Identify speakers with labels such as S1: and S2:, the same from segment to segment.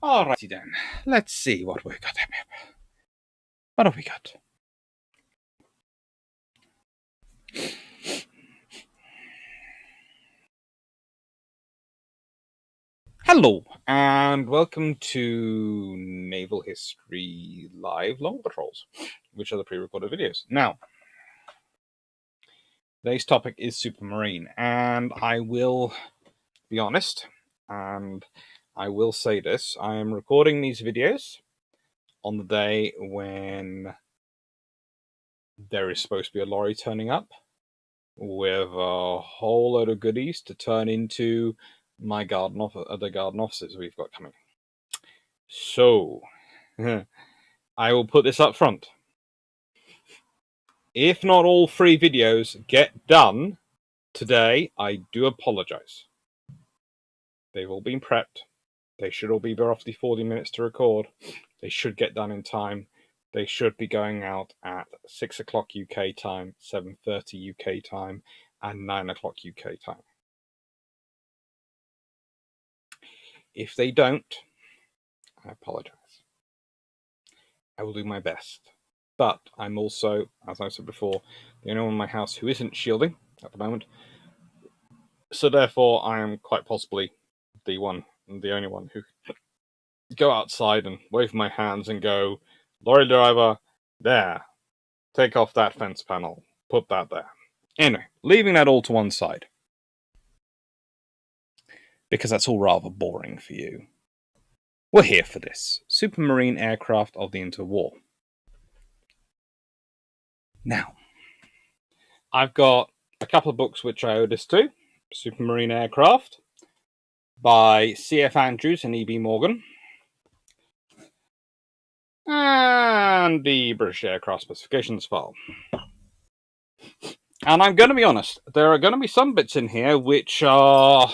S1: Alrighty then, let's see what we got. What have we got? Hello, and welcome to Naval History Live Long Patrols, which are the pre-recorded videos. Now, today's topic is Supemarine, and I will be honest, and I will say this, I am recording these videos on the day when there is supposed to be a lorry turning up with a whole load of goodies to turn into my garden offices we've got coming. So, I will put this up front. If not all 3 videos get done today, I do apologize. They've all been prepped. They should all be roughly 40 minutes to record. They should get done in time. They should be going out at 6 o'clock UK time, 7:30 UK time, and 9 o'clock UK time. If they don't, I apologize. I will do my best. But I'm also, as I said before, the only one in my house who isn't shielding at the moment. So therefore, I am quite possibly the only one who go outside and wave my hands and go, "Lorry driver, there, take off that fence panel, put that there." Anyway, leaving that all to one side, because that's all rather boring for you. We're here for this. Supemarine aircraft of the Interwar. Now, I've got a couple of books which I owe this to. Supemarine Aircraft by C.F. Andrews and E.B. Morgan. And the British Aircraft Specifications file. And I'm going to be honest, there are going to be some bits in here which are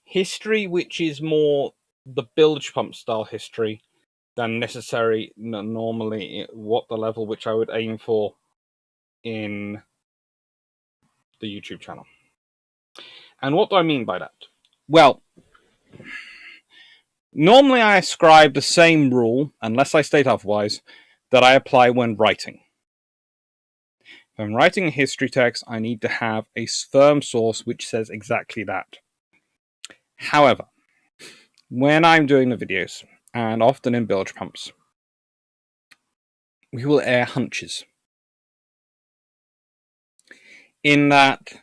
S1: history which is more the bilge pump style history than necessary normally what the level which I would aim for in the YouTube channel. And what do I mean by that? Well, normally I ascribe the same rule, unless I state otherwise, that I apply when writing. If I'm writing a history text, I need to have a firm source which says exactly that. However, when I'm doing the videos, and often in bilge pumps, we will air hunches. In that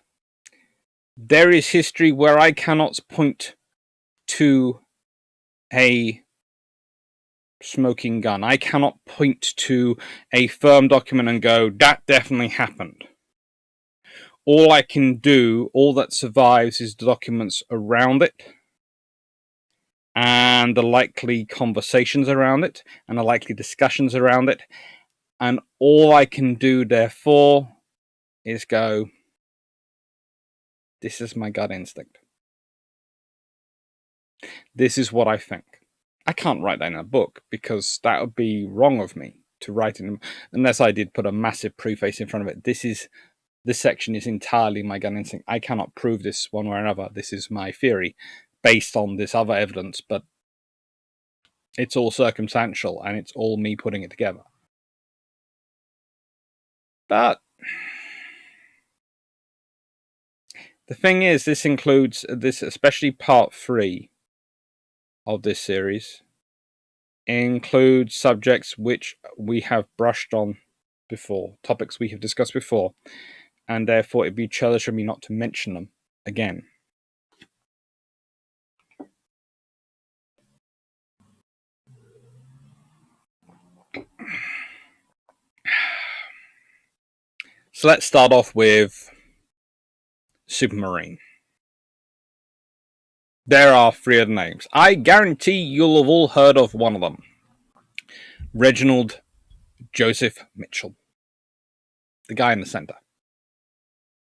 S1: there is history where I cannot point to a smoking gun. I cannot point to a firm document and go, that definitely happened. All I can do, all that survives, is the documents around it, and the likely conversations around it, and the likely discussions around it. And all I can do, therefore, is go, this is my gut instinct. This is what I think. I can't write that in a book, because that would be wrong of me to write in, unless I did put a massive preface in front of it. This section is entirely my gut instinct. I cannot prove this one way or another. This is my theory based on this other evidence, but it's all circumstantial and it's all me putting it together. But the thing is, this includes this, especially part 3 of this series, includes subjects which we have brushed on before, topics we have discussed before, and therefore it'd be churlish of me not to mention them again. So let's start off with Supemarine. There are 3 other names. I guarantee you'll have all heard of one of them. Reginald Joseph Mitchell. The guy in the center.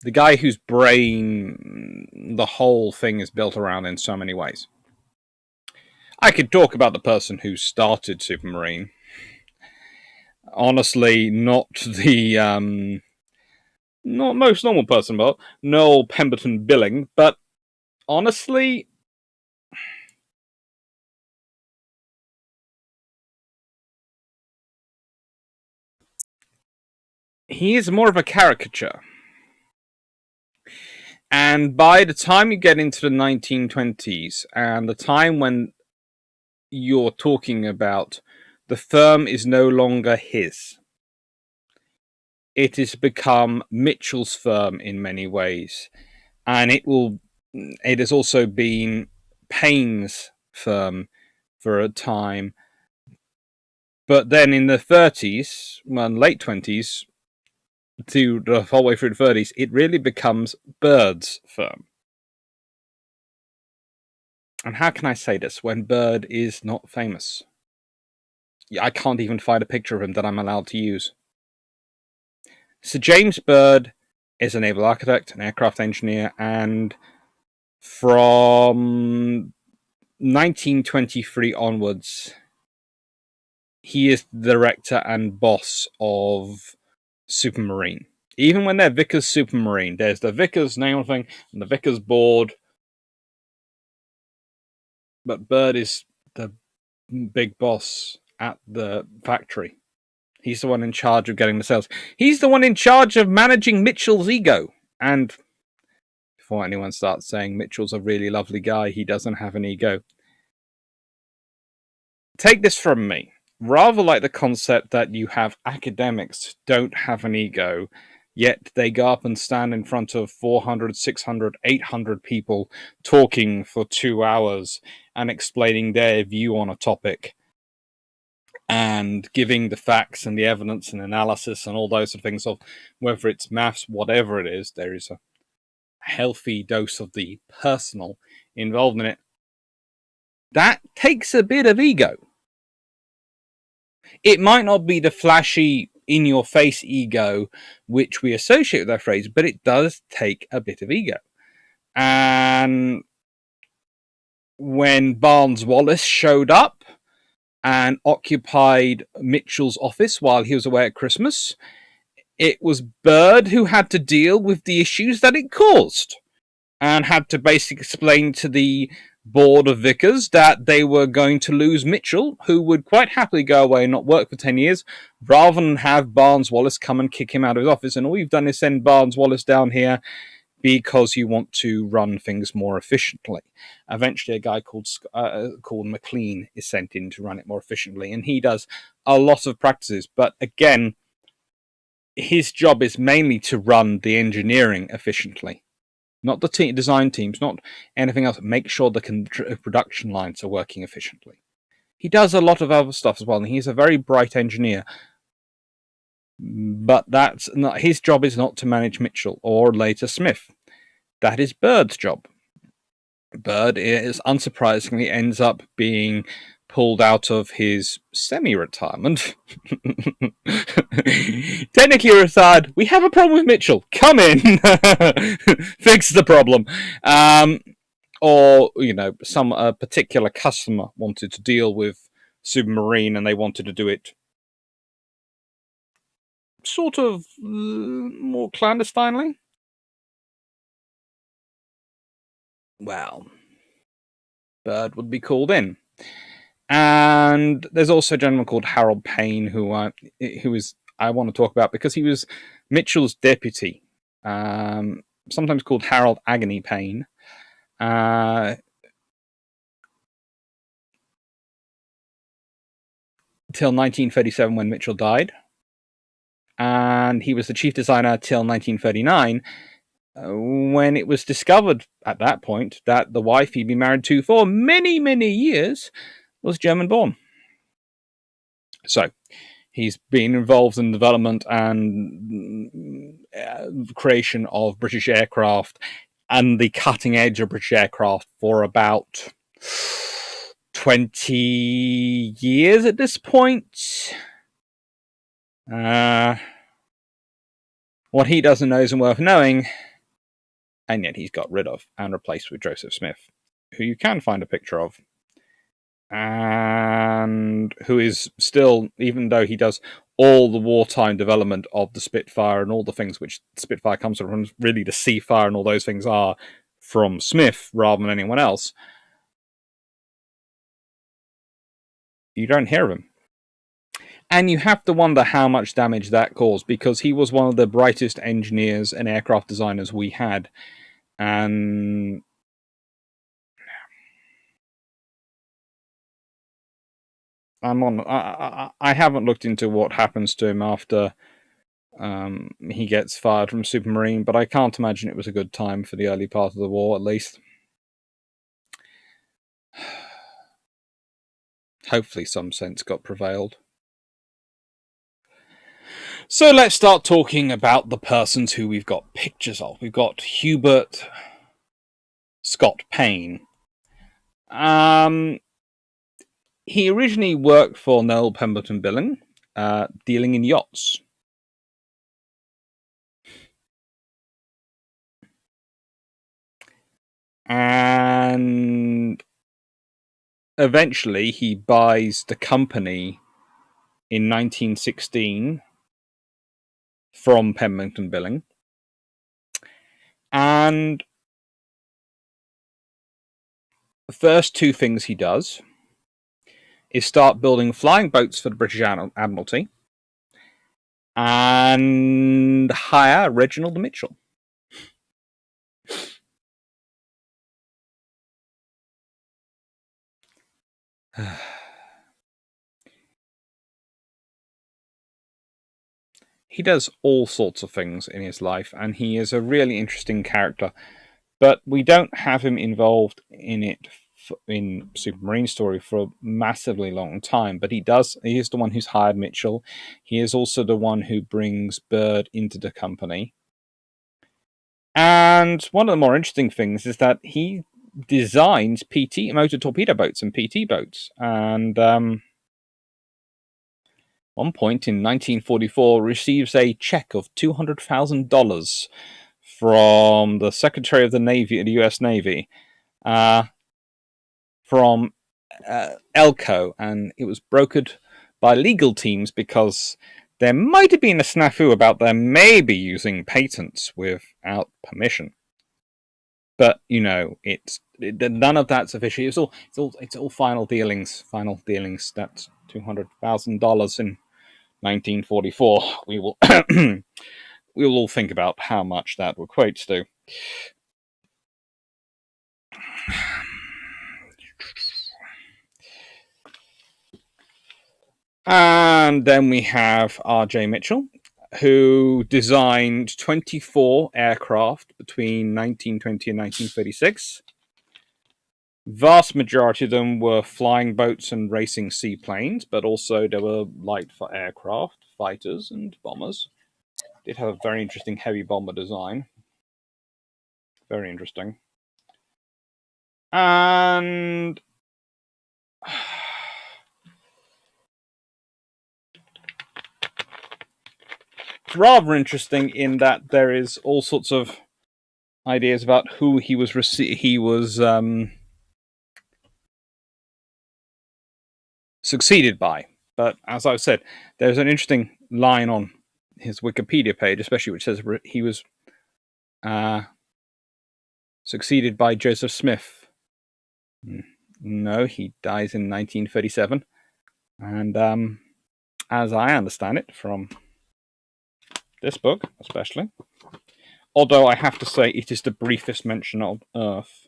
S1: The guy whose brain the whole thing is built around in so many ways. I could talk about the person who started Supemarine. Honestly, not the not most normal person, but Noel Pemberton Billing. But honestly, he is more of a caricature. And by the time you get into the 1920s and the time when you're talking about the firm is no longer his, it has become Mitchell's firm in many ways. And it has also been Payne's firm for a time. But then in the 30s, well, late 20s to the whole way through the 30s, it really becomes Bird's firm. And how can I say this when Bird is not famous? I can't even find a picture of him that I'm allowed to use. Sir James Bird is a naval architect, an aircraft engineer, and from 1923 onwards, he is the director and boss of Supemarine. Even when they're Vickers Supemarine, there's the Vickers naval thing and the Vickers board, but Bird is the big boss at the factory. He's the one in charge of getting the sales. He's the one in charge of managing Mitchell's ego. And before anyone starts saying Mitchell's a really lovely guy, he doesn't have an ego. Take this from me. Rather like the concept that you have academics don't have an ego, yet they go up and stand in front of 400, 600, 800 people talking for 2 hours and explaining their view on a topic and giving the facts and the evidence and analysis and all those sort of things of whether it's maths, whatever it is, there is a healthy dose of the personal involved in it. That takes a bit of ego. It might not be the flashy, in your face ego which we associate with that phrase, but it does take a bit of ego. And when Barnes Wallis showed up and occupied Mitchell's office while he was away at Christmas, it was Bird who had to deal with the issues that it caused and had to basically explain to the board of Vickers that they were going to lose Mitchell, who would quite happily go away and not work for 10 years, rather than have Barnes Wallis come and kick him out of his office. And all you've done is send Barnes Wallis down here because you want to run things more efficiently. Eventually, a guy called McLean is sent in to run it more efficiently, and he does a lot of practices. But again, his job is mainly to run the engineering efficiently. Not the design teams, not anything else. Make sure the production lines are working efficiently. He does a lot of other stuff as well, and he's a very bright engineer. But that's not his job. Is not to manage Mitchell or later Smith. That is Bird's job. Bird is unsurprisingly ends up being pulled out of his semi-retirement. Technically retired. We have a problem with Mitchell. Come in, fix the problem. Or some particular customer wanted to deal with Supemarine, and they wanted to do it sort of more clandestinely. Well, Bird would be called in. And there's also a gentleman called Harold Payne who I want to talk about because he was Mitchell's deputy, sometimes called Harold Agony Payne. Till 1937 when Mitchell died. And he was the chief designer till 1939 when it was discovered at that point that the wife he'd been married to for many, many years was German-born. So he's been involved in development and creation of British aircraft and the cutting edge of British aircraft for about 20 years at this point. What he doesn't know isn't worth knowing, and yet he's got rid of and replaced with Joseph Smith, who you can find a picture of, and who is still, even though he does all the wartime development of the Spitfire and all the things which Spitfire comes from, really the Seafire and all those things are from Smith rather than anyone else, you don't hear of him. And you have to wonder how much damage that caused, because he was one of the brightest engineers and aircraft designers we had. And I haven't looked into what happens to him after he gets fired from Supemarine, but I can't imagine it was a good time for the early part of the war, at least. Hopefully some sense got prevailed. So let's start talking about the persons who we've got pictures of. We've got Hubert Scott Payne. He originally worked for Naval Pemberton Billing, dealing in yachts. And eventually he buys the company in 1916 from Pemberton Billing. And the first two things he does is start building flying boats for the British Admiralty and hire Reginald Mitchell. He does all sorts of things in his life, and he is a really interesting character. But we don't have him involved in it in Supemarine story for a massively long time. But he is the one who's hired Mitchell. He is also the one who brings Byrd into the company. And one of the more interesting things is that he designs PT motor torpedo boats and PT boats. And one point in 1944 receives a check of $200,000 from the Secretary of the Navy of the U.S. Navy, from Elco, and it was brokered by legal teams because there might have been a snafu about them maybe using patents without permission. But none of that's official. It's all final dealings. Final dealings. That's $200,000 in 1944. We will we will all think about how much that equates to. And then we have R.J. Mitchell, who designed 24 aircraft between 1920 and 1936. Vast majority of them were flying boats and racing seaplanes, but also there were light aircraft, fighters, and bombers. Did have a very interesting heavy bomber design. Very interesting. And it's rather interesting in that there is all sorts of ideas about who he was succeeded by. But as I've said, there's an interesting line on his Wikipedia page, especially which says he was succeeded by Joseph Smith. No, he dies in 1937. And as I understand it from this book, especially, although I have to say it is the briefest mention on Earth,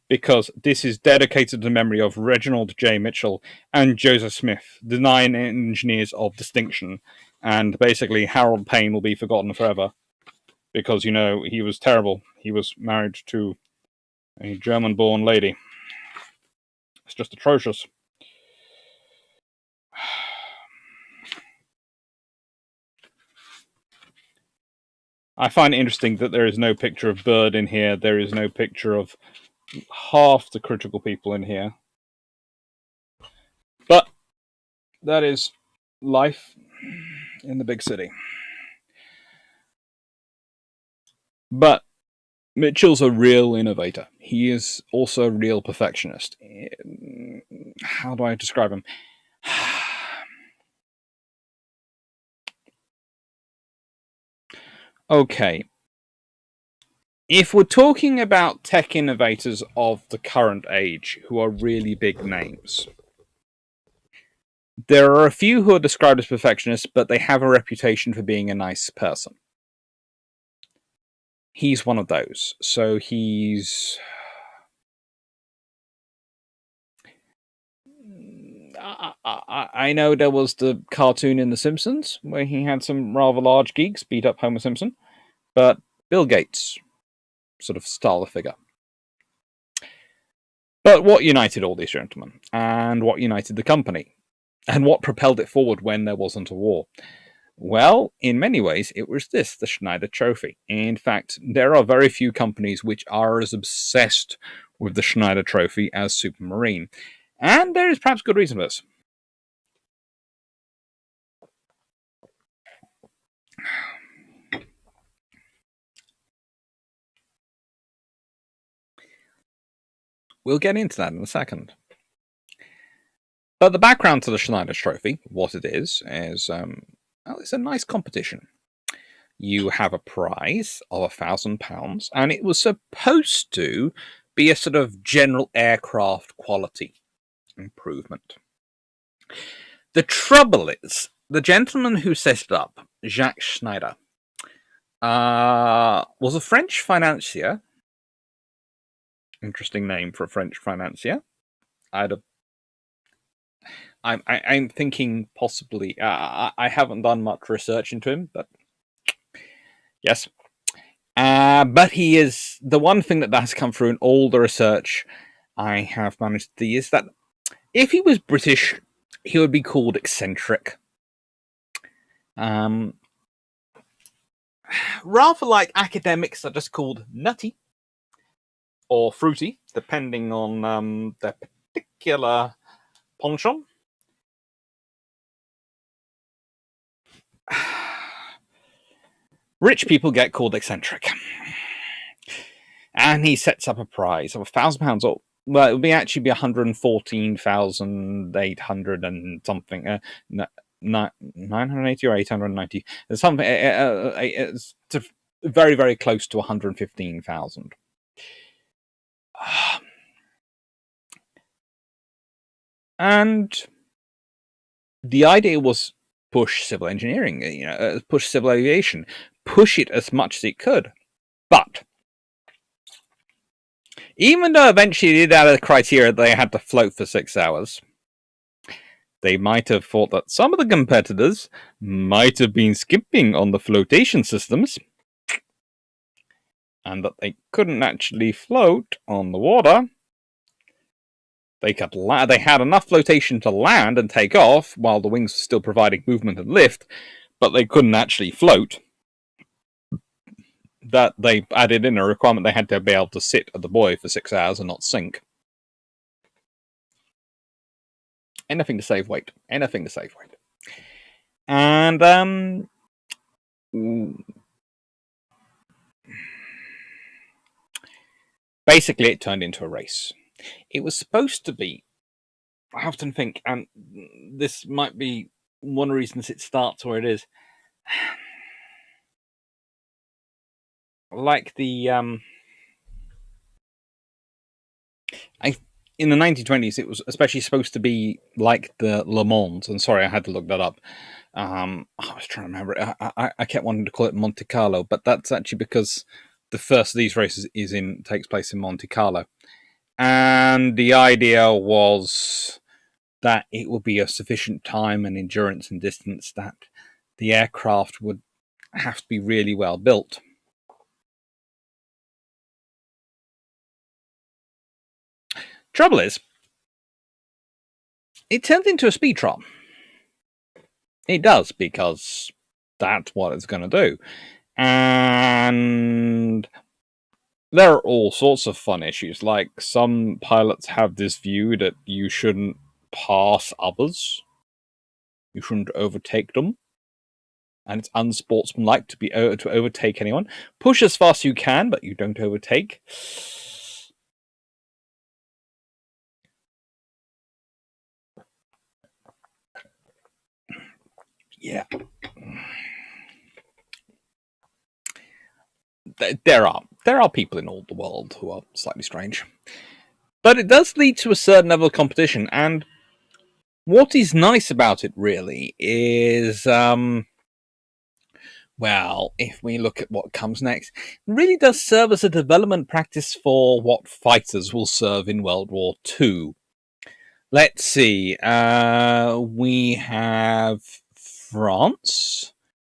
S1: because this is dedicated to the memory of Reginald J. Mitchell and Joseph Smith, the 9 engineers of distinction. And basically, Harold Payne will be forgotten forever because, he was terrible. He was married to a German-born lady. It's just atrocious. I find it interesting that there is no picture of Byrd in here. There is no picture of half the critical people in here. But that is life in the big city. But Mitchell's a real innovator. He is also a real perfectionist. How do I describe him? Okay. If we're talking about tech innovators of the current age who are really big names, there are a few who are described as perfectionists, but they have a reputation for being a nice person. He's one of those. So he's... I know there was the cartoon in The Simpsons where he had some rather large geeks beat up Homer Simpson, but Bill Gates sort of style of figure. But what united all these gentlemen, and what united the company, and what propelled it forward when there wasn't a war? Well, in many ways, it was this, the Schneider Trophy. In fact, there are very few companies which are as obsessed with the Schneider Trophy as Supemarine. And there is perhaps good reason for this. We'll get into that in a second. But the background to the Schneider Trophy, what it is well, it's a nice competition. You have a prize of £1,000, and it was supposed to be a sort of general aircraft quality improvement. The trouble is, the gentleman who set it up, Jacques Schneider, was a French financier. Interesting name for a French financier. I'm thinking possibly. I haven't done much research into him, but yes. But he is the one thing that has come through in all the research I have managed to see is that if he was British, he would be called eccentric. Rather like academics are just called nutty or fruity, depending on their particular penchant. Rich people get called eccentric. And he sets up a prize of £1,000, or well, it would be actually be 114,800 and something. 980 or 890. Something. It's very, very close to 115,000. And the idea was push civil engineering, push civil aviation, push it as much as it could. But even though eventually it did have the criteria they had to float for 6 hours, they might have thought that some of the competitors might have been skipping on the flotation systems, and that they couldn't actually float on the water. They had enough flotation to land and take off while the wings were still providing movement and lift, but they couldn't actually float. That they added in a requirement they had to be able to sit at the buoy for 6 hours and not sink. Anything to save weight. Anything to save weight. And basically it turned into a race. It was supposed to be, I often think, and this might be one of the reasons it starts where it is, like the in the 1920s, it was especially supposed to be like the Le Mans. And sorry, I had to look that up. I was trying to remember it. I kept wanting to call it Monte Carlo, but that's actually because the first of these races takes place in Monte Carlo. And the idea was that it would be a sufficient time and endurance and distance that the aircraft would have to be really well built. Trouble is, it turns into a speed trial. It does, because that's what it's going to do. And there are all sorts of fun issues. Like, some pilots have this view that you shouldn't pass others. You shouldn't overtake them. And it's unsportsmanlike to overtake anyone. Push as fast as you can, but you don't overtake. Yeah. there are people in all the world who are slightly strange, but it does lead to a certain level of competition. And what is nice about it really is, well, if we look at what comes next, it really does serve as a development practice for what fighters will serve in World War II. Let's see. We have France.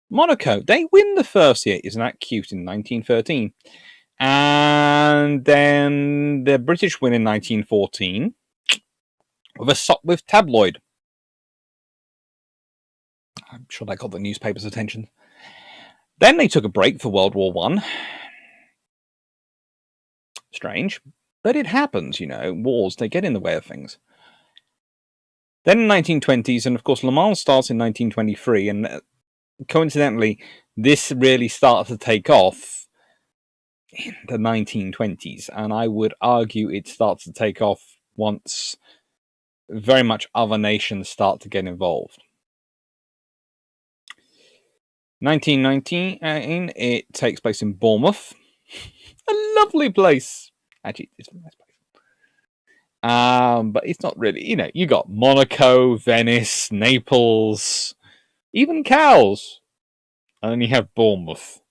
S1: Monaco. They win the first year. Isn't that cute? In 1913. And then the British win in 1914 with tabloid. I'm sure that got the newspaper's attention. Then they took a break for World War One. Strange. But it happens, wars, they get in the way of things. Then in the 1920s, and of course Le Mans starts in 1923, and coincidentally, this really starts to take off in the 1920s, and I would argue it starts to take off once very much other nations start to get involved. 1919, it takes place in Bournemouth. A lovely place. Actually, it's a nice place. But it's not really, you got Monaco, Venice, Naples, even Cowes, and then you have Bournemouth.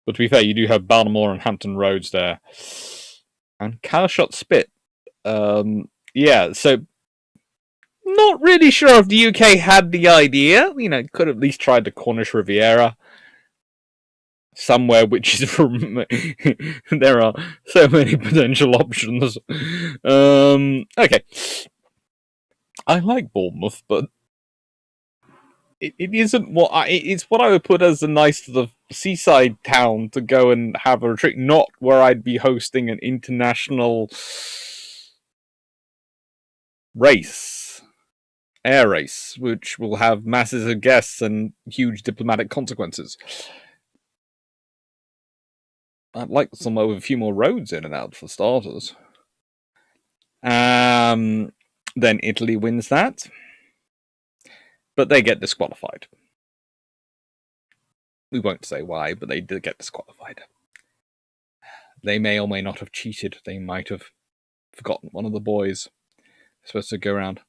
S1: But to be fair, you do have Baltimore and Hampton Roads there, and Calshot Spit. Yeah, so not really sure if the UK had the idea. Could have at least tried the Cornish Riviera. Somewhere which is there are so many potential options. Okay, I like Bournemouth, but it isn't it's what I would put as a nice sort of seaside town to go and have a retreat, not where I'd be hosting an international air race, which will have masses of guests and huge diplomatic consequences. I'd like somewhere with a few more roads in and out for starters. Then Italy wins that, but they get disqualified. We won't say why, but they did get disqualified. They may or may not have cheated. They might have forgotten one of the boys supposed to go around.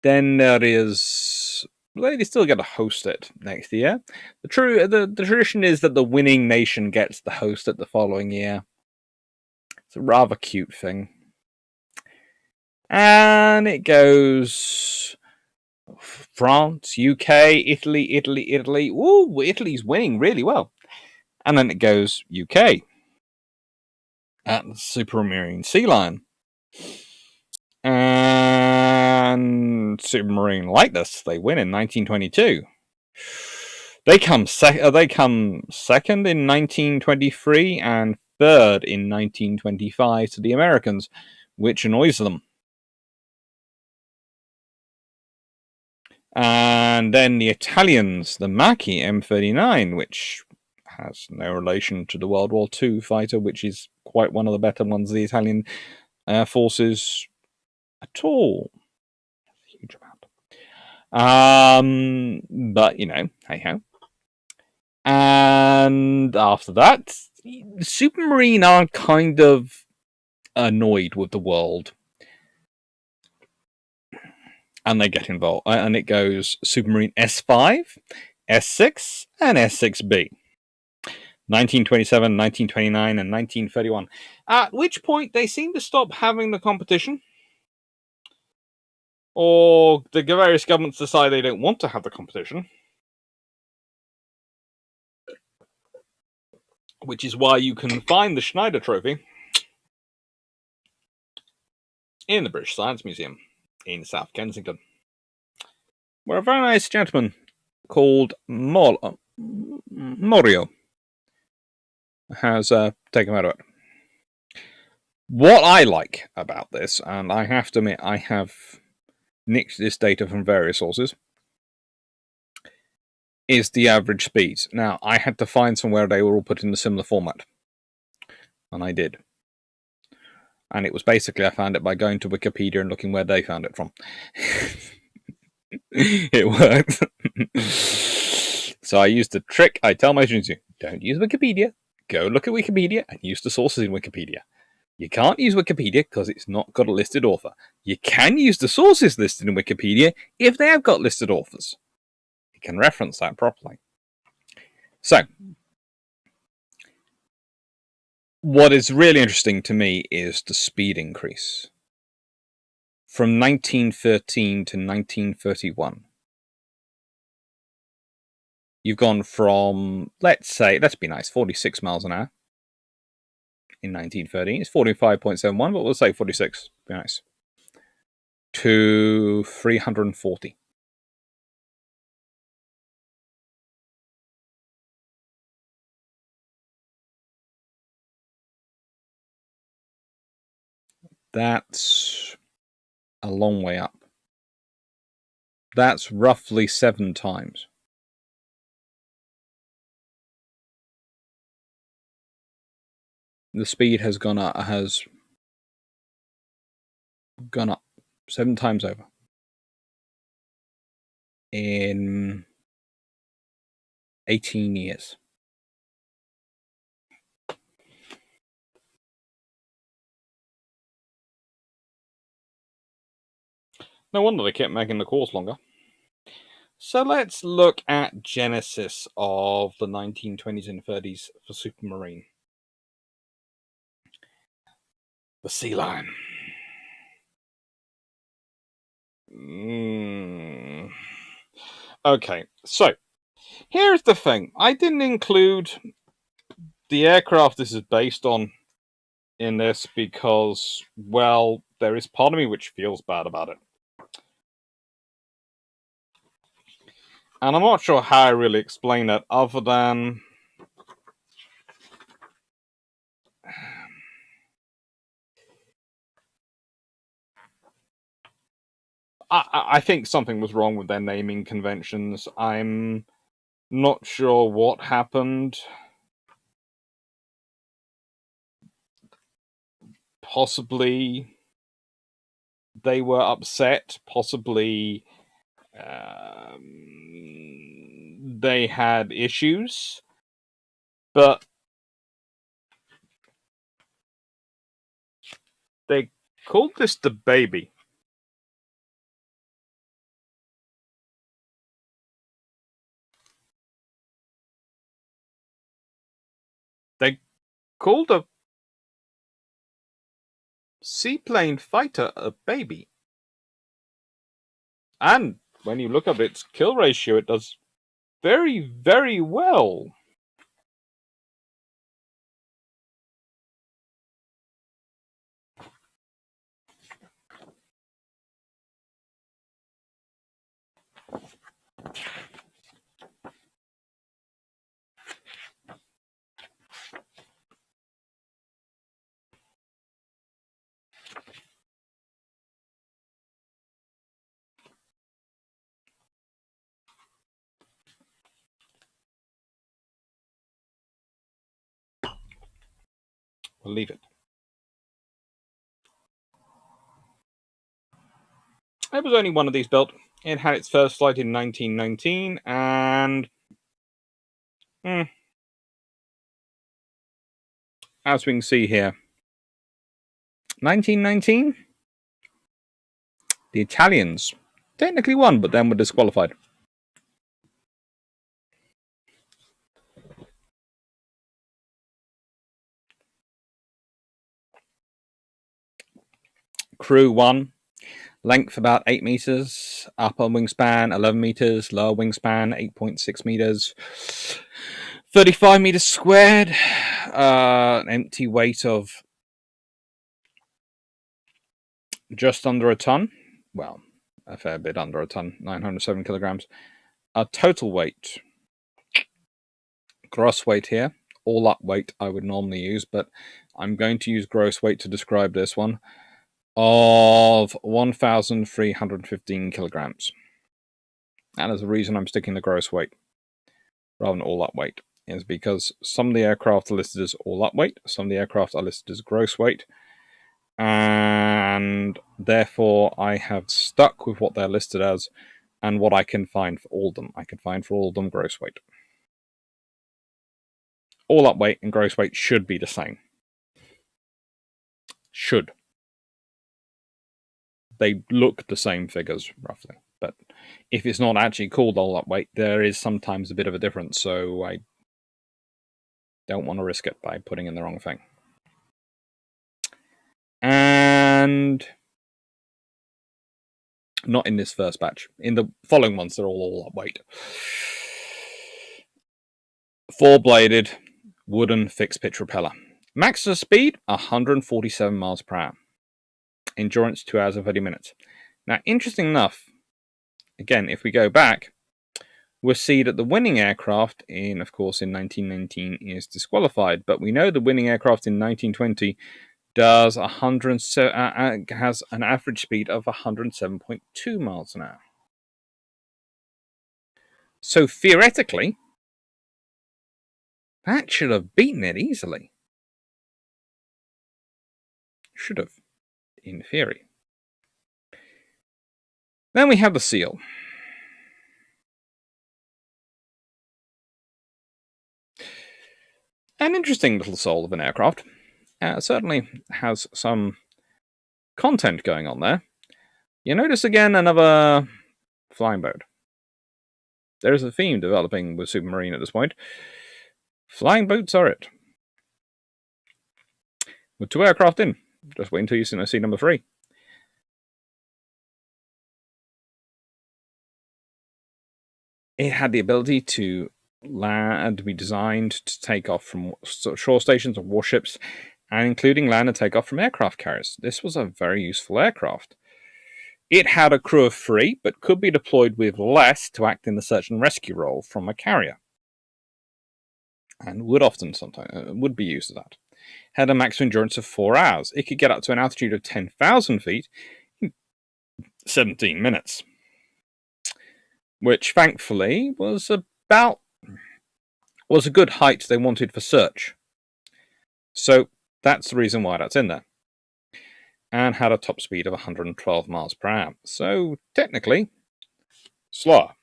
S1: Then there is... They still get to host it next year. The tradition is that the winning nation gets to host it the following year. It's a rather cute thing. And it goes France, UK, Italy. Ooh, Italy's winning really well. And then it goes UK at the Supemarine Sea Lion. And Supemarine like this. They win in 1922. They come second in 1923 and third in 1925 to the Americans, which annoys them. And then the Italians, the Macchi M39, which has no relation to the World War II fighter, which is quite one of the better ones of the Italian Air Forces at all. A huge amount. But, hey ho. And after that, Supemarine are kind of annoyed with the world. And they get involved. And it goes Supemarine S5, S6, and S6B. 1927, 1929, and 1931. At which point they seem to stop having the competition. Or the various governments decide they don't want to have the competition. Which is why you can find the Schneider Trophy in the British Science Museum in South Kensington, where a very nice gentleman called Morio has taken out of it. What I like about this, and I have to admit I have nicked this data from various sources, is the average speed. Now, I had to find somewhere they were all put in a similar format, and I did. And it was basically, I found it by going to Wikipedia and looking where they found it from. It worked. So I used the trick I tell my students, don't use Wikipedia, go look at Wikipedia and use the sources in Wikipedia. You can't use Wikipedia because it's not got a listed author. You can use the sources listed in Wikipedia if they have got listed authors. You can reference that properly. So, what is really interesting to me is the speed increase. From 1913 to 1931, you've gone from, let's be nice, 46 miles an hour. In 1913, it's 45.71, but we'll say 46, be nice, to 340. That's a long way up. That's roughly 7 times. The speed has gone up 7 times over in 18 years. No wonder they kept making the course longer. So let's look at genesis of the 1920s and 30s for Supemarine. The Sea Lion. Okay, so here's the thing. I didn't include the aircraft this is based on in this because, well, there is part of me which feels bad about it. And I'm not sure how I really explain it other than I think something was wrong with their naming conventions. I'm not sure what happened. Possibly they were upset. Possibly they had issues. But they called this the baby. They called a seaplane fighter a baby. And when you look at its kill ratio, it does very, very well. We'll leave it. There was only one of these built. It had its first flight in 1919, and as we can see here, 1919, the Italians technically won, but then were disqualified. Crew 1, length about 8 meters, upper wingspan 11 meters, lower wingspan 8.6 meters, 35 meters squared, an empty weight of just under a ton. Well, a fair bit under a ton, 907 kilograms. A total weight, gross weight here, all up weight I would normally use, but I'm going to use gross weight to describe this one, of 1,315 kilograms. And there's a reason I'm sticking the gross weight rather than all up weight, is because some of the aircraft are listed as all up weight, some of the aircraft are listed as gross weight, and therefore I have stuck with what they're listed as and what I can find for all of them. I can find for all of them gross weight. all up weight and gross weight should be the same. Should. They look the same figures, roughly. But if it's not actually called all up weight, there is sometimes a bit of a difference, so I don't want to risk it by putting in the wrong thing. And not in this first batch. In the following ones, they're all up weight. 4-bladed wooden fixed pitch propeller. Maximum speed 147 miles per hour. Endurance 2 hours and 30 minutes. Now, interesting enough, again, if we go back, we'll see that the winning aircraft of course, in 1919 is disqualified, but we know the winning aircraft in 1920 has an average speed of 107.2 miles an hour. So theoretically, that should have beaten it easily. Should have, in theory. Then we have the Seal. An interesting little soul of an aircraft. Certainly has some content going on there. You notice again another flying boat. There is a theme developing with Supemarine at this point. Flying boats are it. With 2 aircraft in. Just wait until you see number 3. It had the ability to land, be designed to take off from shore stations or warships, and including land and take off from aircraft carriers. This was a very useful aircraft. It had a crew of 3, but could be deployed with less to act in the search and rescue role from a carrier, and would often would be used as that. Had a maximum endurance of 4 hours. It could get up to an altitude of 10,000 feet in 17 minutes, which thankfully was a good height they wanted for search. So that's the reason why that's in there. And had a top speed of 112 miles per hour. So technically, slower.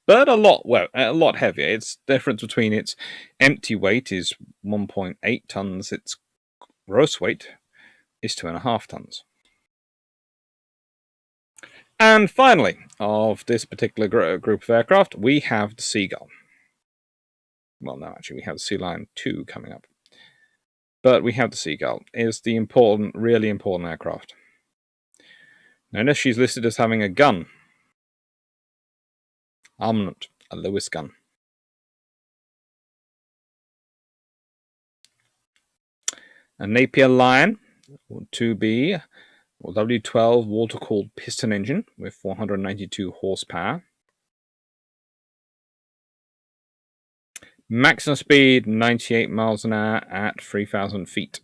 S1: But a lot heavier. Its difference between its empty weight is 1.8 tons. Its gross weight is 2.5 tons. And finally, of this particular group of aircraft, we have the Seagull. Well, no, actually, we have the Sea Lion 2 coming up. But we have the Seagull. It's the really important aircraft. Notice she's listed as having a gun. Armament, a Lewis gun. A Napier Lion 2B or W12 water-cooled piston engine with 492 horsepower. Maximum speed 98 miles an hour at 3,000 feet.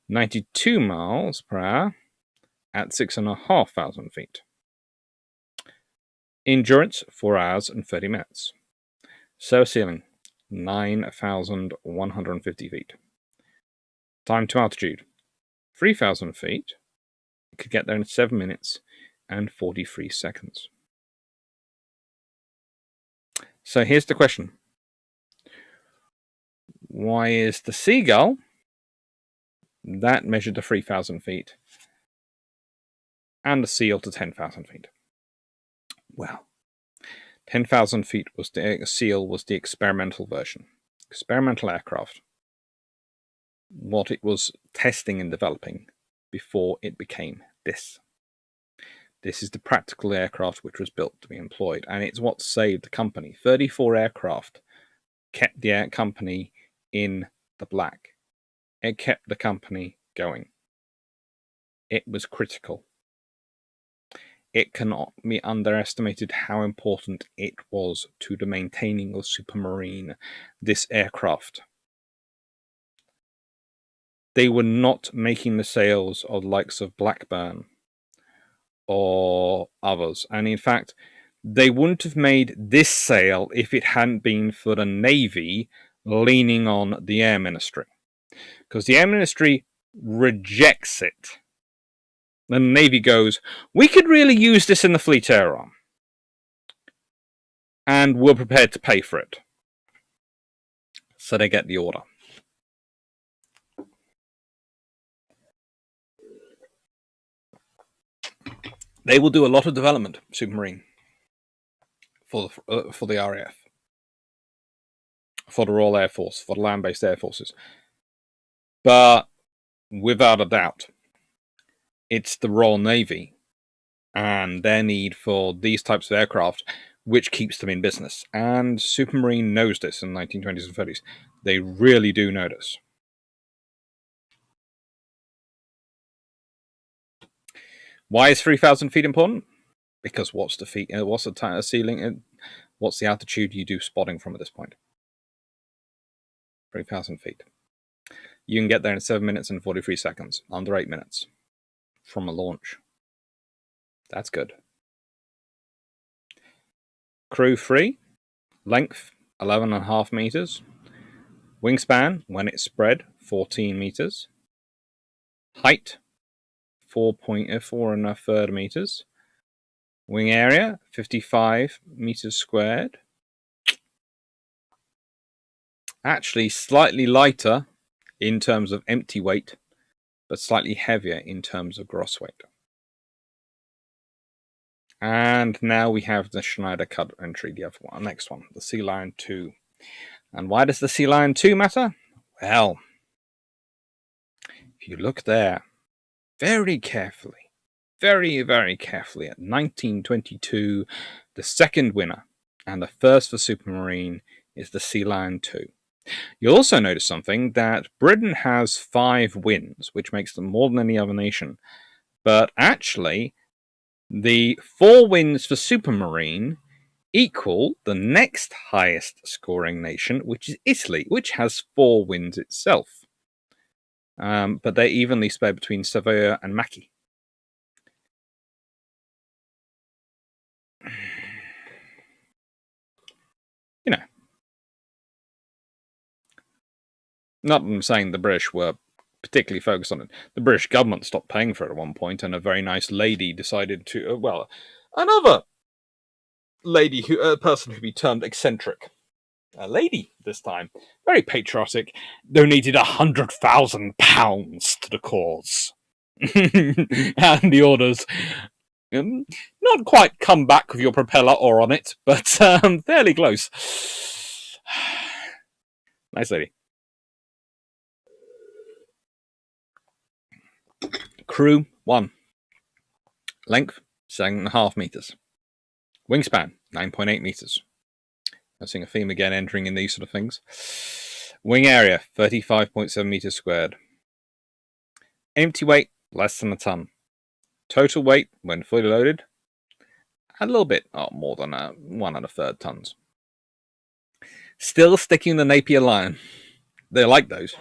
S1: 92 miles per hour at 6,500 feet. Endurance 4 hours and 30 minutes. Service ceiling 9,150 feet. Time to altitude 3,000 feet. It could get there in 7 minutes and 43 seconds. So here's the question. Why is the Seagull that measured to 3,000 feet and the Seal to 10,000 feet? Well, 10,000 feet was the Seal was the experimental version. Experimental aircraft. What it was testing and developing before it became this. This is the practical aircraft which was built to be employed, and it's what saved the company. 34 aircraft kept the company in the black. It kept the company going. It was critical. It cannot be underestimated how important it was to the maintaining of Supemarine, this aircraft. They were not making the sales of the likes of Blackburn or others. And in fact, they wouldn't have made this sale if it hadn't been for the Navy leaning on the Air Ministry. Because the Air Ministry rejects it. And the Navy goes, we could really use this in the Fleet Air Arm. And we're prepared to pay for it. So they get the order. They will do a lot of development, Supemarine, for the RAF, for the Royal Air Force, for the land-based air forces. But without a doubt, it's the Royal Navy and their need for these types of aircraft which keeps them in business. And Supemarine knows this in the 1920s and 30s. They really do know this. Why is 3,000 feet important? Because what's the ceiling? What's the altitude you do spotting from at this point? 3,000 feet. You can get there in 7 minutes and 43 seconds, under 8 minutes, from a launch. That's good. Crew free, length 11.5 meters, wingspan when it's spread 14 meters, height 4.4 meters, wing area 55 meters squared. Actually, slightly lighter in terms of empty weight, but slightly heavier in terms of gross weight. And now we have the Schneider cut entry, the other one, next one, the Sea Lion 2. And why does the Sea Lion 2 matter? Well, if you look there very carefully, very, very carefully at 1922, the second winner and the first for Supemarine is the Sea Lion 2. You'll also notice something, that Britain has 5 wins, which makes them more than any other nation. But actually, the 4 wins for Supemarine equal the next highest scoring nation, which is Italy, which has 4 wins itself. But they're evenly spread between Savoia and Macchi. You know, not that I'm saying the British were particularly focused on it. The British government stopped paying for it at one point, and a very nice lady decided to, another lady, a person who'd be termed eccentric, a lady this time, very patriotic, donated £100,000 to the cause. And the orders, not quite come back with your propeller or on it, but fairly close. Nice lady. Crew 1. Length 7.5 meters. Wingspan 9.8 meters. I'm seeing a theme again entering in these sort of things. Wing area 35.7 meters squared. Empty weight less than a ton. Total weight when fully loaded a little bit more than 1 1/3 tons. Still sticking the Napier Lion. They like those.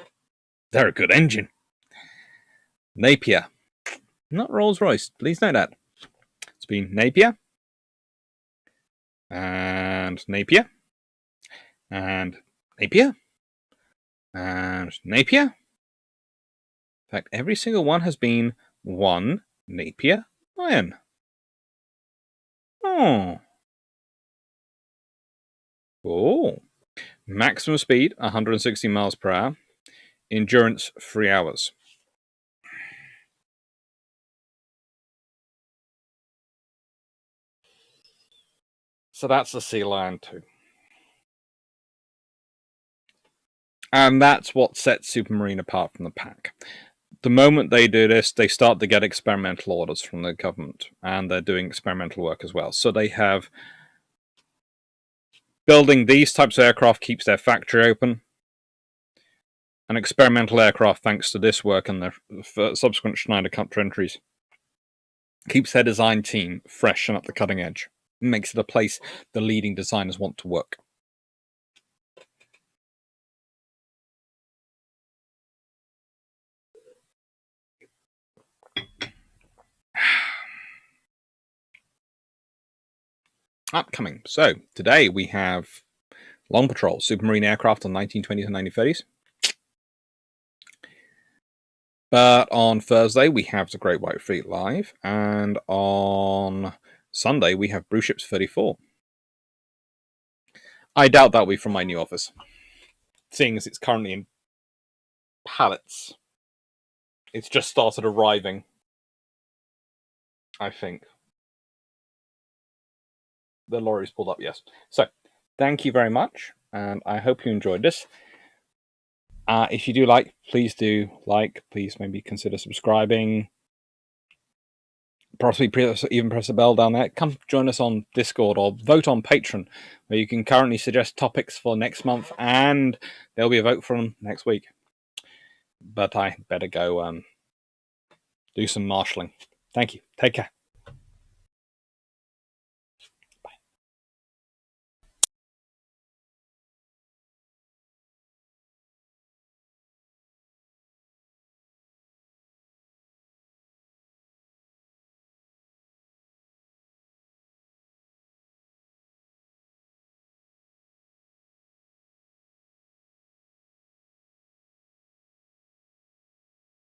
S1: They're a good engine. Napier, not Rolls-Royce. Please note that. It's been Napier and Napier and Napier and Napier. In fact, every single one has been 1 Napier Lion. Oh. Maximum speed 160 miles per hour. Endurance 3 hours. So that's the Sea Lion 2. And that's what sets Supemarine apart from the pack. The moment they do this, they start to get experimental orders from the government, and they're doing experimental work as well. So they have building these types of aircraft keeps their factory open. An experimental aircraft, thanks to this work and the subsequent Schneider cut entries, keeps their design team fresh and at the cutting edge. It makes it a place the leading designers want to work. Upcoming. So, today we have Long Patrol, Supemarine aircraft on 1920s and 1930s. But on Thursday, we have the Great White Fleet live, and on Sunday, we have Blue Ships 34. I doubt that'll be from my new office. seeing as it's currently in pallets. It's just started arriving, I think. The lorry's pulled up, yes. So, thank you very much, and I hope you enjoyed this. If you do like, please do like. Please maybe consider subscribing. Possibly even press the bell down there. Come join us on Discord or vote on Patreon, where you can currently suggest topics for next month, and there'll be a vote for them next week. But I better go do some marshalling. Thank you. Take care.